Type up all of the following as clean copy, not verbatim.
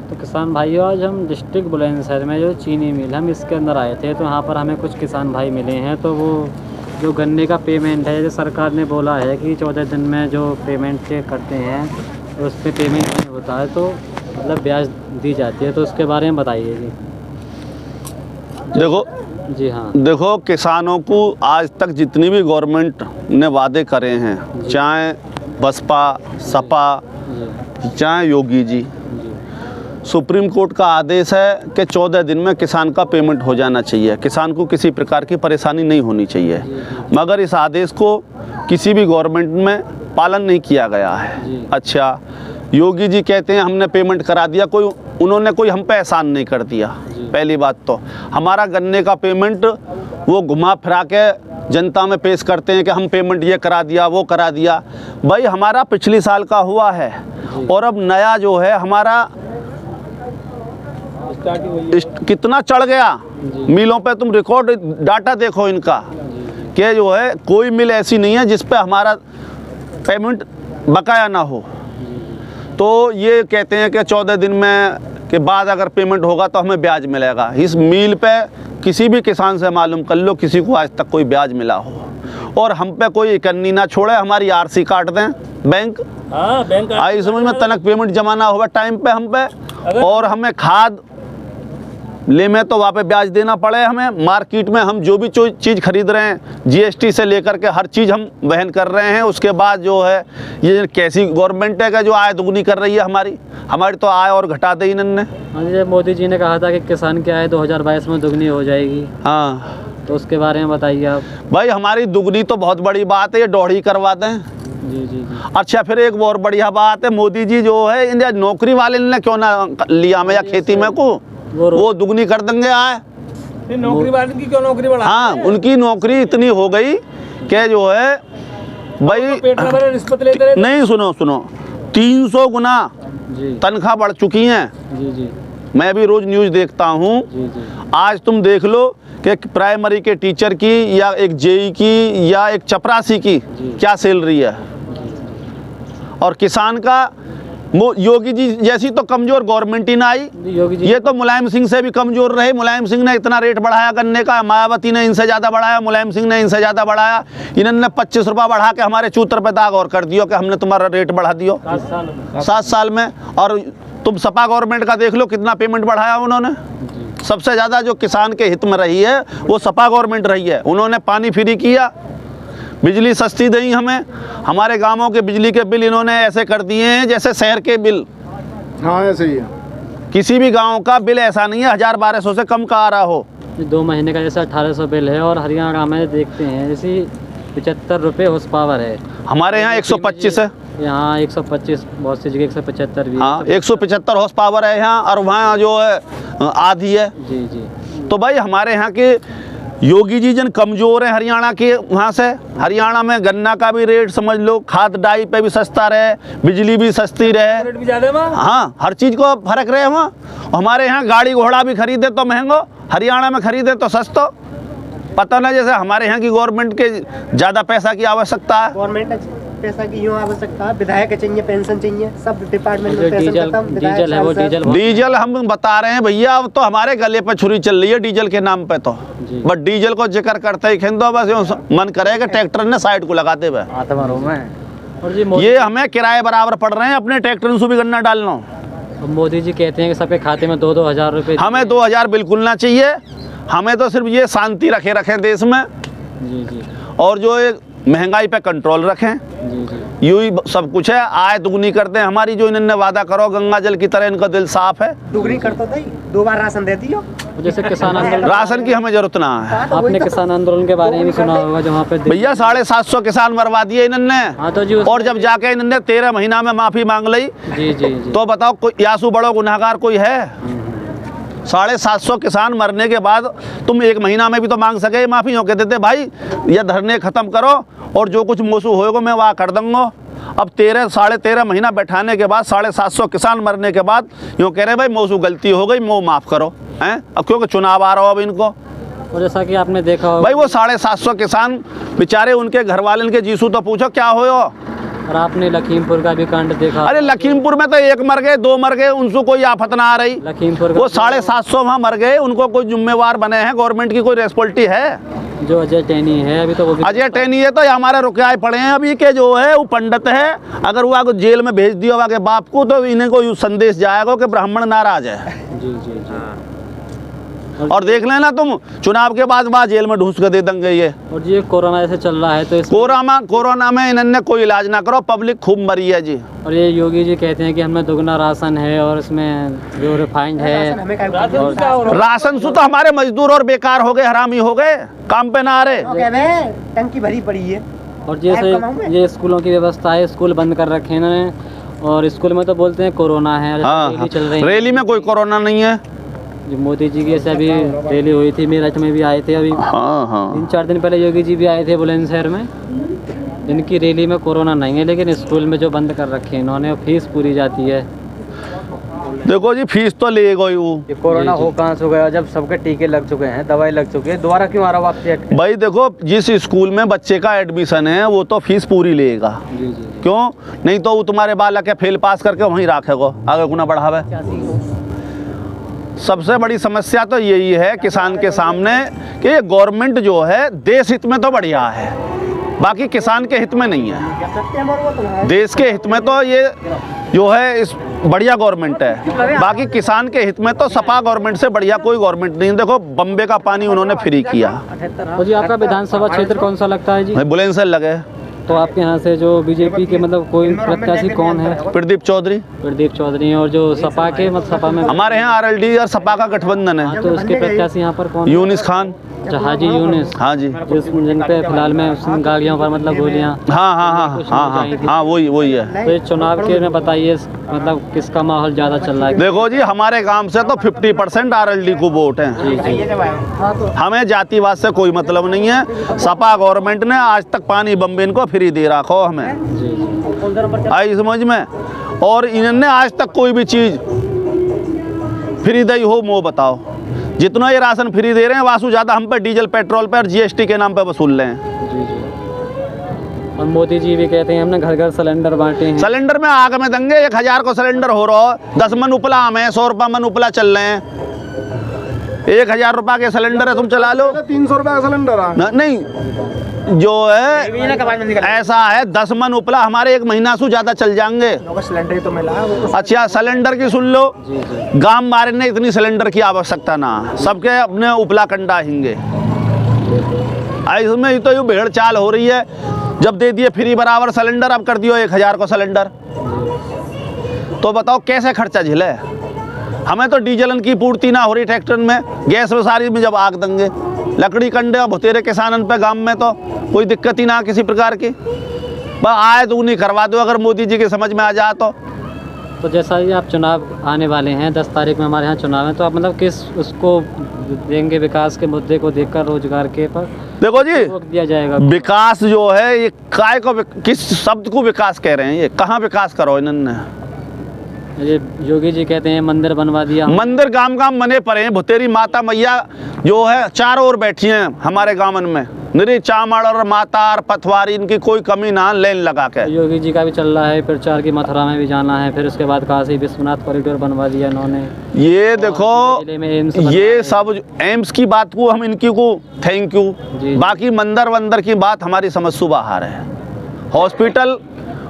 तो किसान भाइयों, आज हम डिस्ट्रिक्ट बुलंदशहर में जो चीनी मिल हम इसके अंदर आए थे, तो यहाँ पर हमें कुछ किसान भाई मिले हैं। तो वो जो गन्ने का पेमेंट है, जो सरकार ने बोला है कि 14 दिन में जो पेमेंट करते हैं उस पर पेमेंट नहीं होता है, तो मतलब ब्याज दी जाती है, तो उसके बारे में बताइए जी। देखो जी हाँ, देखो, किसानों को आज तक जितनी भी गवर्नमेंट ने वादे करे हैं, चाहे बसपा, सपा, चाहे योगी जी, सुप्रीम कोर्ट का आदेश है कि 14 दिन में किसान का पेमेंट हो जाना चाहिए, किसान को किसी प्रकार की परेशानी नहीं होनी चाहिए। मगर इस आदेश को किसी भी गवर्नमेंट में पालन नहीं किया गया है। अच्छा, योगी जी कहते हैं हमने पेमेंट करा दिया, उन्होंने कोई हम पे एहसान नहीं कर दिया। पहली बात तो हमारा गन्ने का पेमेंट वो घुमा फिरा के जनता में पेश करते हैं कि हम पेमेंट ये करा दिया, वो करा दिया। भाई हमारा पिछली साल का हुआ है और अब नया जो है हमारा कितना चढ़ गया मिलों पे। तुम रिकॉर्ड डाटा देखो इनका, कि जो है कोई मिल ऐसी नहीं है जिस पे हमारा पेमेंट बकाया ना हो। तो ये कहते हैं कि 14 दिन में के बाद अगर पेमेंट होगा तो हमें ब्याज मिलेगा। इस मिल पे किसी भी किसान से मालूम कर लो, किसी को आज तक कोई ब्याज मिला हो। और हम पे कोई इकन्नी ना छोड़े, हमारी आरसी काट दें बैंक, आई समझ में, तनक पेमेंट जमा ना हो टाइम पे हम पे, और हमें खाद ले में तो वहाँ पे ब्याज देना पड़े हमें। मार्केट में हम जो भी चीज़ खरीद रहे हैं, जीएसटी से लेकर के हर चीज़ हम वहन कर रहे हैं। उसके बाद जो है ये कैसी गवर्नमेंट है कि जो आय दुगनी कर रही है हमारी तो आय और घटा दी इन्होंने। हाँ, मोदी जी ने कहा था कि किसान की आय 2022 में दुगनी हो जाएगी। हाँ, तो उसके बारे में बताइए आप। भाई हमारी दुगनी तो बहुत बड़ी बात है, ये 2.5 करवा दें। जी। अच्छा, फिर एक और बढ़िया बात है, मोदी जी जो है इंडिया नौकरी वाले ने क्यों ना लिया हमें, या खेती में को वो दुगनी कर देंगे आए। नौकरी वाले की क्यों नौकरी बढ़ा? हाँ, उनकी नौकरी इतनी हो गई कि जो है भाई पेट में भरे रिश्वत लेते रहे। नहीं, सुनो 300 गुना तनख्वाह बढ़ चुकी हैं। जी। मैं भी रोज न्यूज़ देखता हूँ। आज तुम देख लो कि प्राइमरी के टीचर की या एक जेई की या एक चपरासी की क्या सैलरी है, और किसान का योगी जी जैसी तो कमजोर गवर्नमेंट ही ना आई। ये तो मुलायम सिंह से भी कमजोर रहे। मुलायम सिंह ने इतना रेट बढ़ाया गन्ने का, मायावती ने इनसे ज़्यादा बढ़ाया, मुलायम सिंह ने इनसे ज़्यादा बढ़ाया। इन्होंने 25 रुपये बढ़ा के हमारे चूतर पे दाग और कर दियो कि हमने तुम्हारा रेट बढ़ा दियो 7 साल में। और तुम सपा गवर्नमेंट का देख लो कितना पेमेंट बढ़ाया उन्होंने। सबसे ज़्यादा जो किसान के हित में रही है वो सपा गवर्नमेंट रही है। उन्होंने पानी फ्री किया, बिजली सस्ती दी हमें। हमारे गांवों के बिजली के बिल इन्होंने ऐसे कर दिए हैं जैसे शहर के बिल। हाँ, ऐसे ही है। किसी भी गांव का बिल ऐसा नहीं है 1000-1200 से कम का आ रहा हो। 2 महीने का जैसे 1800 बिल है, और हरियाणा में देखते हैं जैसे 75 रुपये हॉर्स पावर है। हमारे यहाँ 125 है। यहाँ 125, बहुत सी जगह 175 भी। हाँ, 175 हॉर्स पावर है यहाँ, और वहाँ जो है आधी है। जी। तो भाई हमारे यहाँ के योगी जी जन कमज़ोर हैं हरियाणा के। वहाँ से हरियाणा में गन्ना का भी रेट समझ लो, खाद डाई पे भी सस्ता रहे, बिजली भी सस्ती रहे, रेट भी ज़्यादा है। हाँ, हर चीज़ को फर्क रहे वहाँ। हमारे यहाँ गाड़ी घोड़ा भी खरीदे तो महंगो, हरियाणा में खरीदे तो सस्तो। पता ना, जैसे हमारे यहाँ की गवर्नमेंट के ज़्यादा पैसा की आवश्यकता है। गवर्नमेंट पैसा की यूँ आवश्यकता है, विधायक चाहिए, पेंशन चाहिए, सब डिपार्टमेंट में पैसा खत्म। डीजल है, वो डीजल हम बता रहे हैं भैया, अब तो हमारे गले पर छुरी चल रही है डीजल के नाम पे। तो बट डीजल को जिक्र करते ही खिंदो, बस मन करे कि ट्रैक्टर ने साइड को लगाते हुए। और ये हमें किराए बराबर पड़ रहे हैं, अपने ट्रैक्टर से भी गन्ना डालना। मोदी जी कहते हैं कि सबके खाते में 2-2 हज़ार रुपये। हमें 2000 बिल्कुल ना चाहिए। हमें तो सिर्फ ये शांति रखें देश में। जी। और जो एक महंगाई पे कंट्रोल रखें। जी। यूँ ही सब कुछ है। आय दुगनी करते हैं हमारी, जो इन्होंने वादा करो गंगा जल की तरह, इनका दिल साफ है। दुगनी करता था, 2 बार राशन दे दियो। जैसे किसान आंदोलन, राशन की हमें जरूरत ना है। आपने किसान आंदोलन के बारे में भी सुना होगा, जहाँ पे भैया 750 किसान मरवा दिए इन्होंने। हाँ, तो जी। और जब जाके इन्होंने 13 महीना में माफी मांग ली। जी। तो बताओ कोई यासू बड़ो गुनाहगार कोई है? 750 किसान मरने के बाद तुम 1 महीना में भी तो मांग सके माफ़ी। हो के देते भाई ये धरने ख़त्म करो, और जो कुछ मौसू होएगा मैं वहाँ कर दूँगा। अब 13-13.5 महीना बैठाने के बाद 750 किसान मरने के बाद यूँ कह रहे भाई मौसू गलती हो गई, मो माफ़ करो हैं। अब क्योंकि चुनाव आ रहा हो अब इनको। और जैसा कि आपने देखा हो भाई वो 750 किसान बेचारे, उनके घर वाले के जीसू तो पूछो क्या हो, और आपने लखीमपुर का भी कांड देखा? अरे लखीमपुर में तो 1 मर गए, 2 मर गए, उनको कोई आफत ना आ रही। लखीमपुर का वो 750 वहाँ मर गए, उनको कोई जिम्मेवार बने हैं, गवर्नमेंट की कोई रेस्पॉन्सिबिलिटी है? जो अजय टैनी है अभी तो वो भी अजय टैनी है तो ये हमारे रुकयाए पड़े हैं अभी के, जो है वो पंडित है, अगर वो आगे जेल में भेज दिया आगे बाप को तो इन्हें को संदेश जाएगा कि ब्राह्मण नाराज है। जी जी जी। और देख लेना तुम, चुनाव के बाद वहाँ जेल में ढूंस कर दे देंगे ये। और ये कोरोना ऐसे चल रहा है तो इस कोरोना में इन्होंने कोई इलाज ना करो, पब्लिक खूब मरी है जी। और ये योगी जी कहते हैं कि हमें दुगना राशन है और इसमें जो रिफाइंड है। हमें क्या राशन से तो हमारे मजदूर और बेकार हो गए, हरामी हो गए, काम पे ना आ रहे। टंकी भरी पड़ी है। और जैसे ये स्कूलों की व्यवस्था है, स्कूल बंद कर रखे हैं इन्होंने, और स्कूल में तो बोलते हैं कोरोना है। हाँ, रैली चल रही है, रैली में कोई कोरोना नहीं है। जो मोदी जी की ऐसे अभी रैली हुई थी, मेरठ में भी आए थे अभी। हाँ 3-4 दिन पहले योगी जी भी आए थे बुलंदशहर में। इनकी रैली में कोरोना नहीं है, लेकिन स्कूल में जो बंद कर रखे हैं इन्होंने, फीस पूरी जाती है। देखो जी, फीस तो लेगा ही वो। ये कोरोना हो कहाँ से गया जब सबके टीके लग चुके हैं, दवाई लग चुकी है, दोबारा क्यों आ रहा वापसी? भाई देखो, जिस स्कूल में बच्चे का एडमिशन है वो तो फीस पूरी लेगा। जी जी। क्यों नहीं तो वो तुम्हारे बालक के फेल पास करके वहीं रखेगा, आगे गुना बढ़ावे। सबसे बड़ी समस्या तो यही है किसान के सामने कि ये गवर्नमेंट जो है देश हित में तो बढ़िया है, बाकी किसान के हित में नहीं है। देश के हित में तो ये जो है इस बढ़िया गवर्नमेंट है, बाकी किसान के हित में तो सपा गवर्नमेंट से बढ़िया कोई गवर्नमेंट नहीं। देखो बम्बे का पानी उन्होंने फ्री किया। और जी आपका विधानसभा क्षेत्र कौन सा लगता है जी? बुलंदशहर लगे। तो आपके यहाँ से जो बीजेपी के मतलब कोई प्रत्याशी कौन है? प्रदीप चौधरी। प्रदीप चौधरी। और जो सपा के मतलब सपा में हमारे यहाँ आरएलडी और सपा का गठबंधन है। तो उसके प्रत्याशी यहाँ पर कौन? यूनिस खान। अच्छा, हाजी यूनिस। हाँ जी। जिन पे फिलहाल में गाड़ियों पर मतलब गोलियाँ। हाँ वही है। तो इस चुनाव के में बताइए मतलब किसका माहौल ज़्यादा चल रहा है? देखो जी, हमारे गांव से तो 50% आरएलडी को वोट है। हमें जातिवाद से कोई मतलब नहीं है। सपा गवर्नमेंट ने आज तक पानी बम्बे इनको फ्री दे रखा हमें, आई समझ में। और इन्होंने आज तक कोई भी चीज़ फ्री दी हो वो बताओ। जितना ये राशन फ्री दे रहे हैं वासु ज़्यादा हम पे डीजल पेट्रोल पर जीएसटी के नाम पे वसूल रहे हैं। और मोदी जी भी कहते हैं हमने घर घर सिलेंडर बांटे हैं। सिलेंडर में आग में देंगे, 1000 को सिलेंडर हो रहा है, 10 मन उपला हमें 100 रुपये मन उपला चल रहे हैं। 1000 रुपये के सिलेंडर है, तुम चला लो। 300 रुपये का सिलेंडर है नहीं, जो है ऐसा है 10 मन उपला हमारे 1 महीना से ज़्यादा चल जाएंगे। सिलेंडर तो मिला। अच्छा सिलेंडर की सुन लो, गांव मारे ने इतनी सिलेंडर की आवश्यकता ना, सबके अपने उपला कंडा हिंगे। इसमें तो ये भेड़ चाल हो रही है, जब दे दिए फ्री बराबर सिलेंडर, अब कर दियो 1000 को सिलेंडर, तो बताओ कैसे खर्चा झेले। हमें तो डीजलन की पूर्ति ना हो रही ट्रैक्टर में, गैस वसारी में जब आग देंगे, लकड़ी कंडे और भुतेरे किसानन पे गांव में तो कोई दिक्कत ही ना किसी प्रकार की। बस आए तो उन्हीं करवा दो, अगर मोदी जी के समझ में आ जाए तो जैसा ही आप चुनाव आने वाले हैं, 10 तारीख में हमारे यहाँ चुनाव है, तो आप मतलब किस उसको देंगे विकास के मुद्दे को देखकर, रोजगार के पर? देखो जी, वक्त दिया जाएगा। विकास जो है ये काय को, किस शब्द को विकास कह रहे हैं, ये कहाँ विकास करो इन्होंने? ये योगी जी कहते हैं मंदिर बनवा दिया। मंदिर गांव गांव बने पड़े हैं, भुतेरी माता मैया जो है चारों ओर बैठी हैं हमारे गांवन में, निरी चामड़ और माता और पथवारी, इनकी कोई कमी ना, लेन लगा के। योगी जी का भी चल रहा है प्रचार की, मथुरा में भी जाना है, फिर उसके बाद काशी विश्वनाथ कॉरिडोर बनवा दिया इन्होंने। ये देखो, ये सब एम्स की बात को हम इनकी को थैंक यू, बाकी मंदिर वंदर की बात हमारी समझ से बाहर है। हॉस्पिटल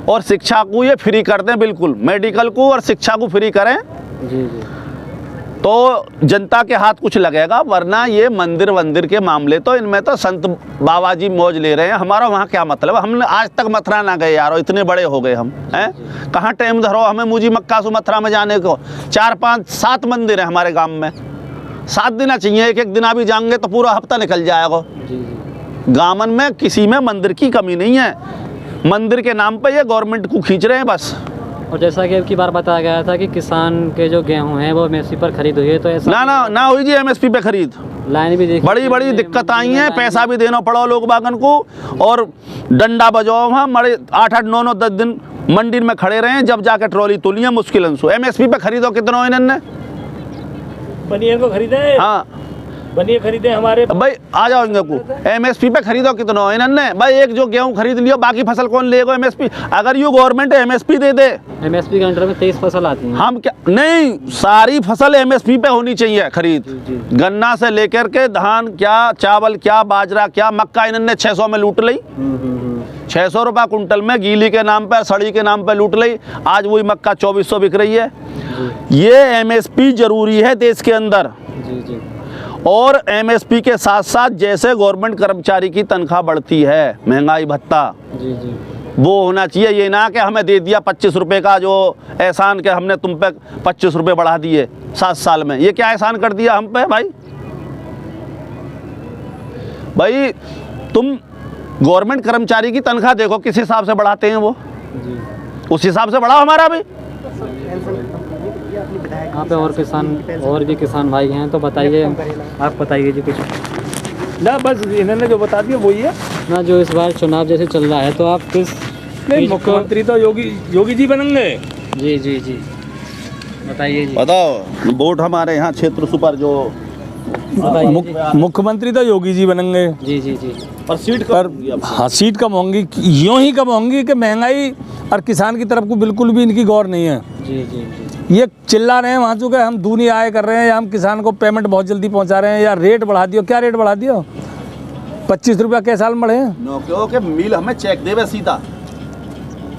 और शिक्षा को ये फ्री कर दें, बिल्कुल मेडिकल को और शिक्षा को फ्री करें जी जी, तो जनता के हाथ कुछ लगेगा। वरना ये मंदिर वंदिर के मामले तो इनमें तो संत बाबा जी मौज ले रहे हैं, हमारा वहाँ क्या मतलब। हमने आज तक मथुरा ना गए यार, इतने बड़े हो गए हम हैं, कहाँ टाइम धरो हमें मुझी मक्का से मथुरा में जाने को। 4, 5, 7 मंदिर है हमारे गाँव में, 7 दिन चाहिए, एक दिन अभी जाएंगे तो पूरा हफ्ता निकल जाएगा। गाँवन में किसी में मंदिर की कमी नहीं है, मंदिर के नाम पे ये गवर्नमेंट को खींच रहे हैं बस। और जैसा कि अब की बार बताया गया था कि किसान के जो गेहूं हैं वो एमएसपी पर खरीद हुई है, तो ऐसा ना हुई जी एमएसपी पे खरीद। लाइन भी देखी, बड़ी दिक्कत आई है, पैसा भी देना पड़ा लोग बागन को, और डंडा बजाओ वहाँ मरे 8, 9, 10 दिन मंडी में खड़े रहे, जब जाके ट्रॉली तुली है मुश्किल से। एमएसपी पे खरीदो कितना इन्होंने, बनिए को खरीदे। हाँ बनिए खरीदे हमारे। अब भाई आ जाओ इनको MSP पे खरीदो कितना इन्होंने भाई, एक जो गेहूं खरीद लियो बाकी फसल कौन लेगा MSP? अगर ये गवर्नमेंट MSP दे दे, MSP के अंडर में 23 फसल आती हैं। हम क्या नहीं, सारी फसल MSP पे होनी चाहिए खरीद, गन्ना से लेकर के धान क्या, चावल क्या, बाजरा क्या, मक्का इन्होंने 600 में लूट ली, 600 रुपये कुंटल में गीली के नाम पर, सड़ी के नाम पर लूट ली। आज वही मक्का 2400 बिक रही है। ये MSP जरूरी है देश के अंदर। जी जी। और MSP के साथ साथ जैसे गवर्नमेंट कर्मचारी की तनख्वाह बढ़ती है, महंगाई भत्ता, जी जी। वो होना चाहिए। ये ना कि हमें दे दिया 25 रुपये का जो एहसान के हमने तुम पे 25 रुपये बढ़ा दिए 7 साल में, ये क्या एहसान कर दिया हम पे भाई? भाई तुम गवर्नमेंट कर्मचारी की तनख्वाह देखो किस हिसाब से बढ़ाते हैं वो, उस हिसाब से बढ़ाओ हमारा भी। यहाँ पे और भी किसान भाई हैं, तो बताइए, आप बताइए जी कुछ ना, बस इन्होंने जो बता दिया वही है ना। जो इस बार चुनाव जैसे चल रहा है तो आप किस नहीं, चीज़ को- मुख्यमंत्री तो योगी जी बनेंगे। जी जी जी, बताइए जी, बताओ वोट हमारे यहाँ क्षेत्र सुपर जो बताइए जी। मुख्यमंत्री तो योगी जी बनेंगे। जी जी जी। पर सीट पर हाँ, सीट कम होंगी, यूँ ही कम होंगी कि महंगाई और किसान की तरफ को बिल्कुल भी इनकी गौर नहीं है। जी जी जी। ये चिल्ला रहे हैं वहाँ चुके हम दूनी आय कर रहे हैं, या हम किसान को पेमेंट बहुत जल्दी पहुँचा रहे हैं, या रेट बढ़ा दियो। क्या रेट बढ़ा दियो? 25 रुपया के साल बढ़े हैं नौकरियों के मिल हमें चेक देवे सीधा,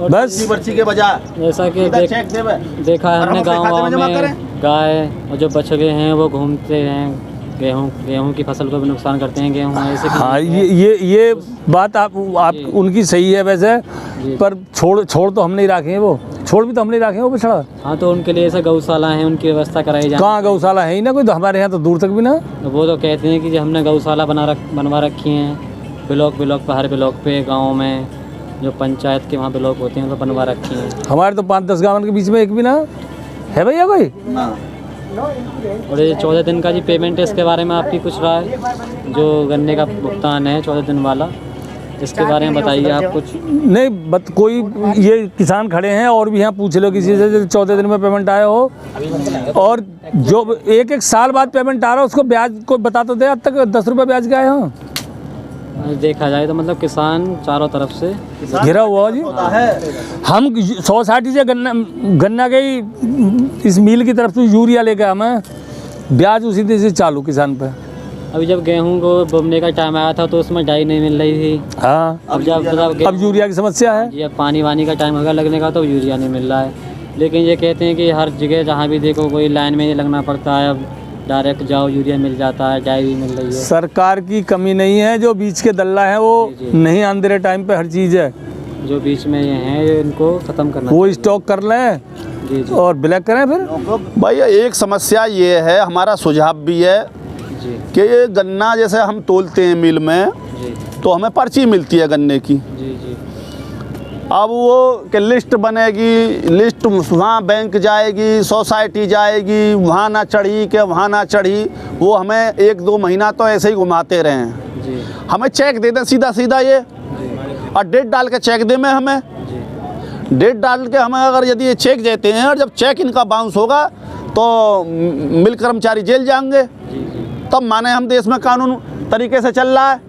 बस। पर्ची के बजाय जैसा कि चेक देवे। देखा है और हमने हम अपने गाँव खाते में जमा में करें। गाय और जो बछड़े हैं वो घूमते हैं, गेहूँ की फसल को भी नुकसान करते हैं। गेहूँ ऐसे हाँ, ये बात आप उनकी सही है वैसे, पर छोड़ तो हम नहीं रखे हैं, वो छोड़ भी तो हम नहीं रखे हैं वो बछड़ा। हाँ, तो उनके लिए ऐसा गौशाला है, उनकी व्यवस्था कराई जाए। कहाँ गौशाला है ही ना कोई, तो हमारे यहाँ तो दूर तक भी ना। वो तो कहते हैं कि जो हमने गौशाला बनवा रखी हैं, ब्लॉक पर, हर ब्लॉक पे गाँव में जो पंचायत के वहाँ ब्लॉक होते हैं तो बनवा रखी हैं। हमारे तो 5-10 गाँव के बीच में एक भी ना है भैया कोई। और ये 14 दिन का जी पेमेंट है, इसके बारे में आपकी कुछ राय? जो गन्ने का भुगतान है 14 दिन वाला, इसके बारे में बताइए आप कुछ। नहीं कोई ये किसान खड़े हैं और भी यहाँ पूछ लो किसी से, 14 दिन में पेमेंट आया हो, और जो एक साल बाद पेमेंट आ रहा है उसको ब्याज को बता तो दे। अब तक 10 रुपये ब्याज का है। देखा जाए तो मतलब किसान चारों तरफ से घिरा हुआ जी। हम 160 से गन्ना के ही इस मिल की तरफ से यूरिया लेके हमें ब्याज उसी दिन से चालू किसान पे। अभी जब गेहूं को बोने का टाइम आया था तो उसमें डाई नहीं मिल रही थी। हाँ, अब यूरिया की समस्या है। जी, अब पानी वानी का टाइम होगा लगने का तो यूरिया नहीं मिल रहा है। लेकिन ये कहते हैं कि हर जगह जहाँ भी देखो कोई लाइन में नहीं लगना पड़ता है, अब डायरेक्ट जाओ यूरिया मिल जाता है, डाई भी मिल रही है। सरकार की कमी नहीं है, जो बीच के दल्ला है वो नहीं आन दे रहे टाइम पे हर चीज़ है। जो बीच में ये हैं ये इनको ख़त्म करना वो स्टॉक कर लें जी जी और ब्लैक करें फिर। भाई एक समस्या ये है, हमारा सुझाव भी है जी कि ये गन्ना जैसे हम तोलते हैं मिल में जी तो हमें पर्ची मिलती है गन्ने की। जी जी। अब वो कि लिस्ट बनेगी, लिस्ट वहाँ बैंक जाएगी, सोसाइटी जाएगी, वहाँ ना चढ़ी के वहाँ ना चढ़ी, वो हमें 1-2 महीना तो ऐसे ही घुमाते रहे हैं। जी हमें चेक दे दें सीधा सीधा ये, और डेट डाल के चेक दे में हमें डेट डाल के हमें अगर यदि ये चेक देते हैं और जब चेक इनका बाउंस होगा तो मिल कर्मचारी जेल जाएंगे, तब माने हम देश में कानून तरीके से चल रहा है।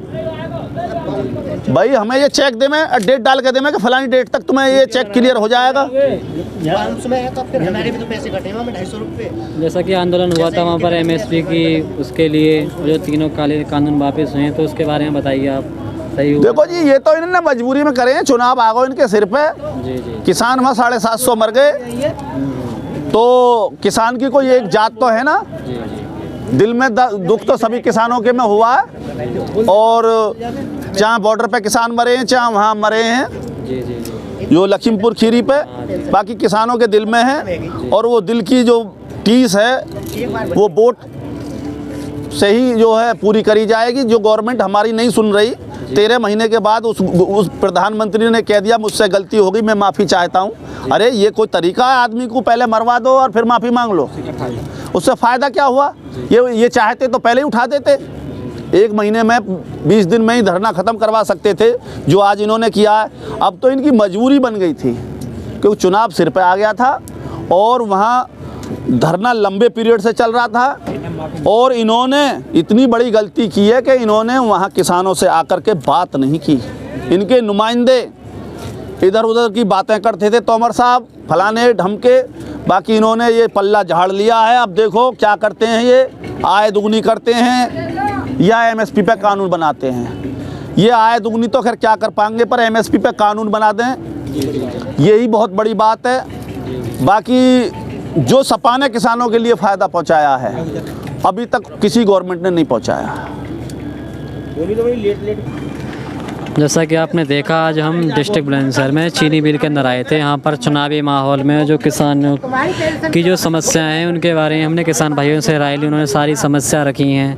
भाई हमें ये चेक दे में, डेट डाल के दे में कि फलानी डेट तक तुम्हें ये चेक क्लियर हो जाएगा। उसमें है तो फिर हमारे भी तो पैसे कटेंगे, हमें 250 रुपये। जैसा कि आंदोलन हुआ था वहाँ पर MSP की, उसके लिए जो तीनों काले कानून वापस हुए हैं तो उसके बारे में बताइए आप। सही हुआ? देखो जी, ये तो इन्होंने मजबूरी में करे हैं, चुनाव आ गए इनके सिर पे। जी जी किसान वहाँ 750 मर गए, तो किसान की कोई एक जात तो है ना, जी जी दिल में दुख तो सभी किसानों के में हुआ है। और चाहे बॉर्डर पे किसान मरे हैं, चाहे वहाँ मरे हैं, जी जी जी जो लखीमपुर खीरी पे, बाकी किसानों के दिल में है। और वो दिल की जो टीस है वो वोट से ही जो है पूरी करी जाएगी। जो गवर्नमेंट हमारी नहीं सुन रही, 13 महीने के बाद उस प्रधानमंत्री ने कह दिया मुझसे गलती हो गई, मैं माफ़ी चाहता हूँ। अरे ये कोई तरीका है? आदमी को पहले मरवा दो और फिर माफ़ी मांग लो, उससे फ़ायदा क्या हुआ? ये चाहते तो पहले ही उठा देते, 1 महीने में 20 दिन में ही धरना ख़त्म करवा सकते थे, जो आज इन्होंने किया है। अब तो इनकी मजबूरी बन गई थी क्योंकि चुनाव सिर पे आ गया था और वहाँ धरना लंबे पीरियड से चल रहा था और इन्होंने इतनी बड़ी गलती की है कि इन्होंने वहाँ किसानों से आकर के बात नहीं की। इनके नुमाइंदे इधर उधर की बातें करते थे, तोमर साहब फलाने ढमके, बाकी इन्होंने ये पल्ला झाड़ लिया है। अब देखो क्या करते हैं, ये आय दुगनी करते हैं या एमएसपी पे कानून बनाते हैं। ये आय दुगनी तो खैर क्या कर पाएंगे, पर एमएसपी पे कानून बना दें, यही बहुत बड़ी बात है। बाकी जो सपा ने किसानों के लिए फ़ायदा पहुंचाया है अभी तक किसी गवर्नमेंट ने नहीं पहुंचाया। जैसा कि आपने देखा, आज हम डिस्ट्रिक्ट बुलंदशहर में चीनी मिल के अंदर आए थे। यहाँ पर चुनावी माहौल में जो किसानों की जो समस्याएं हैं उनके बारे में हमने किसान भाइयों से राय ली। उन्होंने सारी समस्या रखी हैं,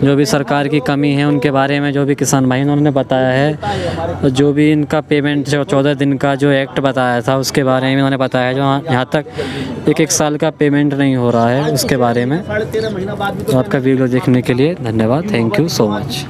जो भी सरकार की कमी है उनके बारे में जो भी किसान भाई उन्होंने बताया है। जो भी इनका पेमेंट 14 दिन का जो एक्ट बताया था उसके बारे में उन्होंने बताया, जो यहाँ तक एक साल का पेमेंट नहीं हो रहा है उसके बारे में। तो आपका वीडियो देखने के लिए धन्यवाद। Thank you so much.